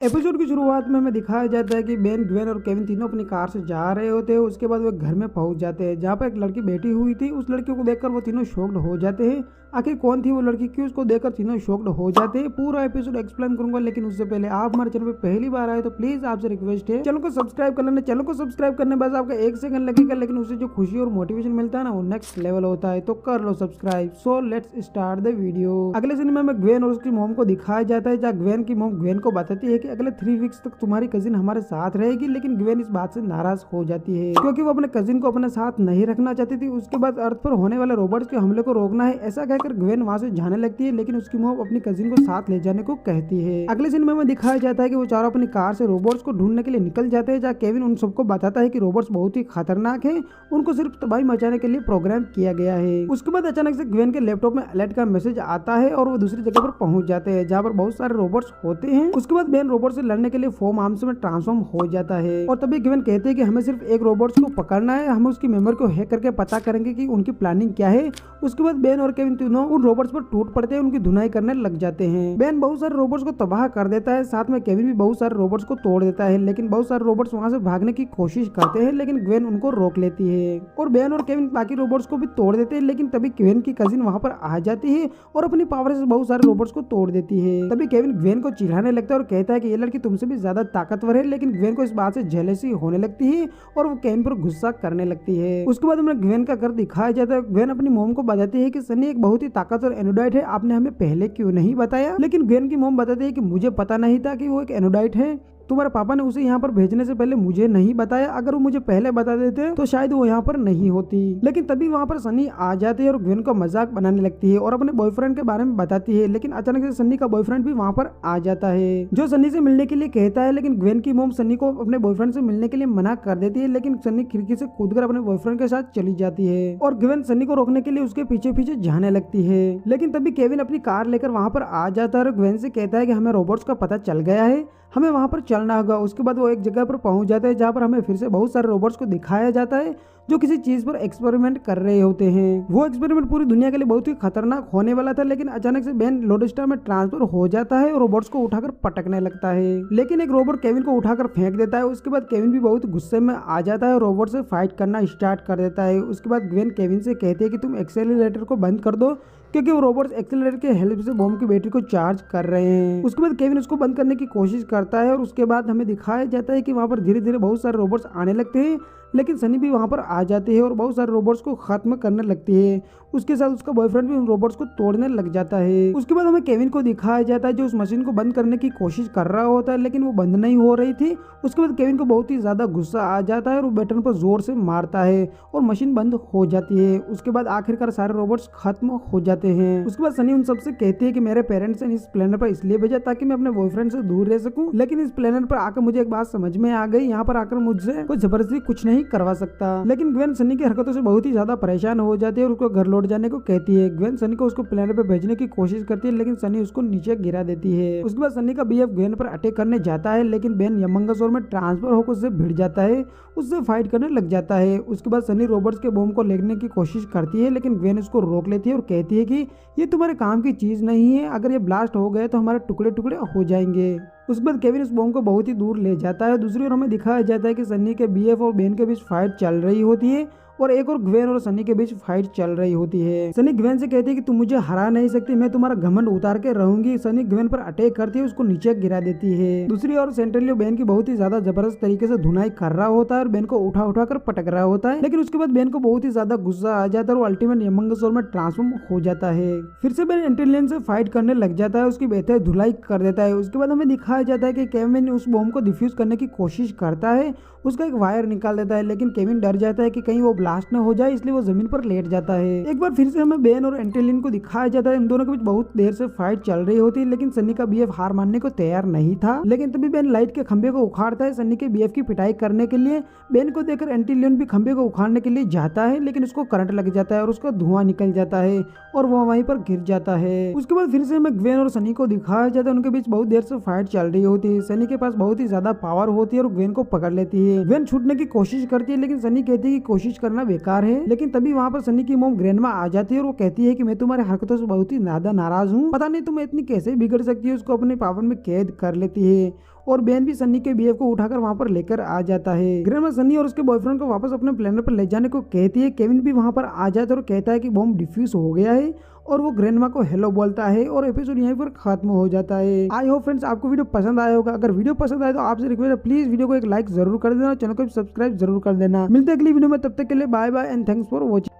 Episode की शुरुआत में हमें दिखाया जाता है कि बेन, ग्वेन और केविन तीनों अपनी कार से जा रहे होते हैं। उसके बाद वे घर में पहुंच जाते हैं जहां पर एक लड़की बैठी हुई थी। उस लड़की को देखकर वो तीनों शॉक्ड हो जाते हैं। आखिर कौन थी वो लड़की, क्यों उसको देखकर तीनों शॉक्ड हो जाते हैं, पूरा एपिसोड एक्सप्लेन करूंगा। लेकिन उससे पहले आप हमारे चैनल पे पहली बार आए तो प्लीज आपसे रिक्वेस्ट है चैनल को सब्सक्राइब कर लेना। चैनल को सब्सक्राइब करने बस आपका 1 सेकंड लगेगा, लेकिन उससे जो खुशी और मोटिवेशन मिलता है ना वो नेक्स्ट लेवल होता है। तो कर लो subscribe. So let's start the video. अगले सिनेमा में ग्वेन और उसकी मॉम को दिखाया जाता है जहाँ ग्वेन की मॉम ग्वेन को बताती है कि अगले 3 वीक्स तक तुम्हारी कजिन हमारे साथ रहेगी। लेकिन ग्वेन इस बात से नाराज हो जाती है क्योंकि वो अपने कजिन को अपने साथ नहीं रखना चाहती थी। उसके बाद अर्थ पर होने वाले रोबोट्स के हमले को रोकना है, ऐसा कहकर ग्वेन वहां से जाने लगती है। लेकिन उसकी मॉम अपनी कजिन को साथ ले जाने को कहती है। अगले सिनेमा में दिखाया जाता है कि वो चारों अपनी कार से रोबोट्स को ढूंढने के लिए निकल जाते हैं जहाँ केविन उन सबको बताता है कि रोबोट्स बहुत ही खतरनाक है, उनको सिर्फ तबाही मचाने के लिए प्रोग्राम किया गया है। उसके बाद अचानक से ग्वेन के लैपटॉप में अलर्ट का मैसेज आता है और वो दूसरी जगह पर पहुंच जाते हैं जहाँ पर बहुत सारे रोबोट्स होते हैं। उसके बाद बेन रोबोट से लड़ने के लिए फॉर्म आर्म्स में ट्रांसफॉर्म हो जाता है और तभी ग्वेन कहते हैं कि हमें सिर्फ एक रोबोट्स को पकड़ना है, हम उसकी मेमोरी को हैक करके पता करेंगे कि उनकी प्लानिंग क्या है। उसके बाद बेन और केविन तीनों उन रोबोट्स पर टूट पड़ते हैं, उनकी धुनाई करने लग जाते हैं। बेन बहुत सारे रोबोट्स को तबाह कर देता है, साथ में केविन भी बहुत सारे रोबोट्स को तोड़ देता है। लेकिन बहुत सारे रोबोट्स वहां से भागने की कोशिश करते हैं, लेकिन ग्वेन उनको रोक लेती है और बेन और केविन बाकी रोबोट्स को भी तोड़ देते हैं। लेकिन तभी ग्वेन की कजिन वहां पर आ जाती है और अपनी पावर से बहुत सारे रोबोट्स को तोड़ देती है। तभी केविन ग्वेन को चिढ़ाने लगता है और कहता है कि ये लड़की तुमसे भी ज्यादा ताकतवर है। लेकिन ग्वेन को इस बात से जेलसी होने लगती है और वो केविन पर गुस्सा करने लगती है। उसके बाद हमें ग्वेन का घर दिखाया जाता है। ग्वेन अपनी मोम को बताती है कि सनी एक बहुत ही ताकतवर एनोडाइट है, आपने हमें पहले क्यों नहीं बताया। लेकिन ग्वेन की मोम बताती है कि मुझे पता नहीं था कि वो एक एनोडाइट है, तुम्हारे पापा ने उसे यहाँ पर भेजने से पहले मुझे नहीं बताया, अगर वो मुझे पहले बता देते तो शायद वो यहाँ पर नहीं होती। लेकिन तभी वहाँ पर सनी आ जाती है और ग्वेन को मजाक बनाने लगती है और अपने बॉयफ्रेंड के बारे में बताती है। लेकिन अचानक से सनी का बॉयफ्रेंड भी वहाँ पर आ जाता है जो सनी से मिलने के लिए कहता है। लेकिन ग्वेन की मोम सनी को अपने बॉयफ्रेंड से मिलने के लिए मना कर देती है, लेकिन सनी खिड़की से कूदकर अपने बॉयफ्रेंड के साथ चली जाती है और ग्वेन सनी को रोकने के लिए उसके पीछे पीछे जाने लगती है। लेकिन तभी केविन अपनी कार लेकर वहाँ पर आ जाता है और ग्वेन से कहता है कि हमें रोबोट्स का पता चल गया है, हमें वहां पर चलना होगा। उसके बाद वो एक जगह पर पहुंच जाते हैं जहां पर हमें फिर से बहुत सारे रोबोट्स को दिखाया जाता है जो किसी चीज पर एक्सपेरिमेंट कर रहे होते हैं। वो एक्सपेरिमेंट पूरी दुनिया के लिए बहुत ही खतरनाक होने वाला था। लेकिन अचानक से बेन लोडस्टर में ट्रांसफर हो जाता है और रोबोट्स को उठाकर पटकने लगता है, लेकिन एक रोबोट केविन को उठाकर फेंक देता है। उसके बाद केविन भी बहुत गुस्से में आ जाता है और रोबोट से फाइट करना स्टार्ट कर देता है। उसके बाद ग्वेन केविन से कहती है कि तुम एक्सेलरेटर को बंद कर दो क्योंकि वो रोबोट्स एक्सेलरेटर के हेल्प से बॉम्ब की बैटरी को चार्ज कर रहे हैं। उसके बाद केविन उसको बंद करने की कोशिश करता है और उसके बाद हमें दिखाया जाता है कि वहाँ पर धीरे धीरे बहुत सारे रोबोट्स आने लगते हैं। लेकिन सनी भी वहाँ पर आ जाती है और बहुत सारे रोबोट्स को खत्म करने लगती है। उसके साथ उसका बॉयफ्रेंड भी उन रोबोट्स को तोड़ने लग जाता है। उसके बाद हमें केविन को दिखाया जाता है जो उस मशीन को बंद करने की कोशिश कर रहा होता है, लेकिन वो बंद नहीं हो रही थी। उसके बाद केविन को बहुत ही ज्यादा गुस्सा आ जाता है और वो बटन पर जोर से मारता है और मशीन बंद हो जाती है। उसके बाद आखिरकार सारे रोबोट्स खत्म हो जाते हैं। उसके बाद सनी उन सबसे कहती है कि मेरे पेरेंट्स ने इस प्लेनेट पर इसलिए भेजा ताकि मैं अपने बॉयफ्रेंड से दूर रह सकूं, लेकिन इस प्लेनेट पर आकर मुझे एक बात समझ में आ गई, यहाँ पर आकर मुझसे कोई जबरदस्ती कुछ नहीं करवा सकता। लेकिन ग्वेन सनी की हरकतों से बहुत ही ज्यादा परेशान हो जाती है और उसको घर लौट जाने को कहती है। ग्वेन सनी को उसको प्लेनेट पे भेजने की कोशिश करती है, लेकिन सनी उसको नीचे गिरा देती है। उसके बाद सनी का बीएफ ग्वेन पर अटैक करने जाता है, लेकिन बेन यमंगसोर में ट्रांसफर होकर उससे भिड़ जाता है, उससे फाइट करने लग जाता है। उसके बाद सनी रोबोट्स के बॉम्ब को लेने की कोशिश करती है, लेकिन ग्वेन उसको रोक लेती है और कहती है कि ये तुम्हारे काम की चीज नहीं है, अगर ये ब्लास्ट हो गए तो हमारे टुकड़े टुकड़े हो जाएंगे। उसके बाद केविन उस बॉम्ब को बहुत ही दूर ले जाता है। दूसरी ओर हमें दिखाया जाता है कि सनी के बीएफ और बेन के बीच फाइट चल रही होती है और एक और ग्वेन और सनी के बीच फाइट चल रही होती है। सनी ग्वेन से कहती है कि तुम मुझे हरा नहीं सकती, मैं तुम्हारा घमंड उतार के रहूंगी। सनी ग्वेन पर अटैक करती है, उसको नीचे गिरा देती है। दूसरी ओर सेंट्रलियो बेन की बहुत ही ज्यादा जबरदस्त तरीके से धुनाई कर रहा होता है और बेन को उठा उठा कर पटक रहा होता है। लेकिन उसके बाद बेन को बहुत ही ज्यादा गुस्सा आ जाता है और अल्टीमेट यमंगसोर में ट्रांसफॉर्म हो जाता है। फिर से बेन एंटीलियन से फाइट करने लग जाता है, उसकी बेहतर धुलाई कर देता है। उसके बाद हमें दिखाया जाता है कि केविन उस बॉम्ब को डिफ्यूज करने की कोशिश करता है, उसका एक वायर निकाल देता है, लेकिन केविन डर जाता है कि कहीं वो ब्लास्ट न हो जाए, इसलिए वो जमीन पर लेट जाता है। एक बार फिर से हमें बेन और एंटेलिन को दिखाया जाता है। इन दोनों के बीच बहुत देर से फाइट चल रही होती है, लेकिन सनी का बीएफ हार मानने को तैयार नहीं था। लेकिन तभी बेन लाइट के खंभे को उखाड़ता है सनी के बीएफ की पिटाई करने के लिए। बेन को देखकर एंटेलिन भी खंभे को उखाड़ने के लिए जाता है, लेकिन उसको करंट लग जाता है और उसका धुआं निकल जाता है और वो वहीं पर गिर जाता है। उसके बाद फिर से हमें ग्वेन और सनी को दिखाया जाता है। उनके बीच बहुत देर से फाइट चल रही होती है। सनी के पास बहुत ही ज्यादा पावर होती है और ग्वेन को पकड़ लेती है। ग्वेन छूटने की कोशिश करती है, लेकिन सनी कहती है कि कोशिश करना बेकार है। लेकिन तभी वहाँ पर सनी की मोम ग्रैंडमा आ जाती है और वो कहती है कि मैं तुम्हारी हरकतों से बहुत ही ज्यादा नाराज हूँ, पता नहीं तुम इतनी कैसे बिगड़ सकती है। उसको अपने पावर में कैद कर लेती है और बेन भी सन्नी के बीएफ को उठाकर वहाँ पर लेकर आ जाता है। ग्रैंडमा सन्नी और उसके बॉयफ्रेंड को वापस अपने प्लेनेट पर ले जाने को कहती है। केविन भी वहाँ पर आ जाता है और कहता है कि बॉम्ब डिफ्यूज हो गया है और वो ग्रैंडमा को हेलो बोलता है और एपिसोड यहीं पर खत्म हो जाता है। आई होप फ्रेंड्स आपको वीडियो पसंद आया होगा। अगर वीडियो पसंद आए तो आपसे रिक्वेस्ट है प्लीज वीडियो को एक लाइक जरूर कर देना और चैनल को सब्सक्राइब जरूर कर देना। मिलते हैं अगली वीडियो में, तब तक के लिए bye bye and thanks for watching.